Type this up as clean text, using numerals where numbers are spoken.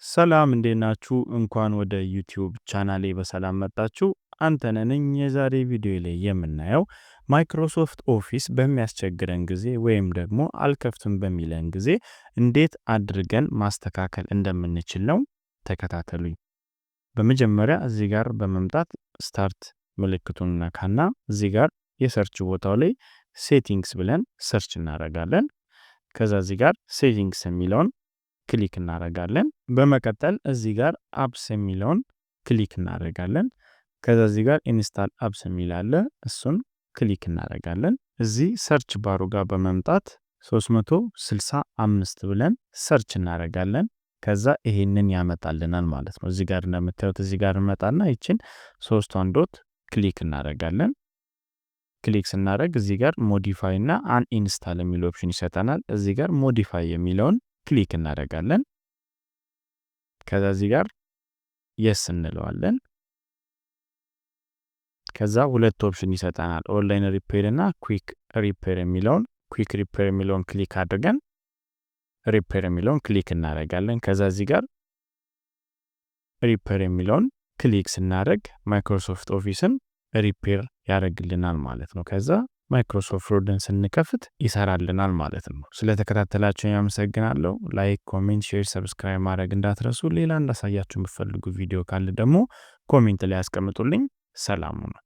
ሰላም እንዴት ናችሁ? እንኳን ወደ ዩቲዩብ ቻናሌ በሰላም መጣችሁ። አንተነህ ነኝ። የዛሬ ቪዲዮ ላይ የምናየው ማይክሮሶፍት ኦፊስ በሚያስቸግረን ጊዜ ወይም ደግሞ አልከፍትም በሚለን ጊዜ እንዴት አድርገን ማስተካከል እንደምንችል ነው። ተከታተሉኝ። በመጀመሪያ እዚህ ጋር በመምጣት ስታርት ምልክቱን ነካና እዚህ ጋር የሰርች ቦታው ላይ ሴቲንግስ ብለን ሰርች እናደርጋለን። ከዛ እዚህ ጋር ሴቲንግስ የሚለውን ክሊክ እናደርጋለን። በመቀጠል እዚህ ጋር አፕስ የሚለውን ክሊክ እናደርጋለን። ከዛ እዚህ ጋር ኢንስታል አፕስ የሚል አለ፣ እሱን ክሊክ እናደርጋለን። እዚህ ሰርች ባሩ ጋር በመምጣት 365 ብለን ሰርች እናደርጋለን። ከዛ ይሄንን ያመጣልናል ማለት ነው። እዚህ ጋር እንደምታዩት እዚህ ጋር እንመጣና ይችን ሶስቷን ዶት ክሊክ እናደርጋለን። ክሊክ ስናደርግ እዚህ ጋር ሞዲፋይ እና አንኢንስታል የሚል ኦፕሽን ይሰጠናል። እዚህ ጋር ሞዲፋይ የሚለውን ክሊክ እናደርጋለን። ከዛ እዚህ ጋር የስ እንለዋለን። ከዛ ሁለት ኦፕሽን ይሰጠናል፣ ኦንላይን ሪፔር እና ኩዊክ ሪፔር የሚለውን። ኩዊክ ሪፔር የሚለውን ክሊክ አድርገን ሪፔር የሚለውን ክሊክ እናደርጋለን። ከዛ እዚህ ጋር ሪፔር የሚለውን ክሊክ ስናደርግ ማይክሮሶፍት ኦፊስን ሪፔር ያደርግልናል ማለት ነው። ከዛ ማይክሮሶፍት ወርድን ስንከፍት ይሰራልናል ማለት ነው። ስለተከታተላችሁኝ አመሰግናለሁ። ላይክ፣ ኮሜንት፣ ሼር፣ ሰብስክራይብ ማድረግ እንዳትረሱ። ሌላ እንዳሳያችሁ የምትፈልጉ ቪዲዮ ካለ ደግሞ ኮሜንት ላይ ያስቀምጡልኝ። ሰላም ነው።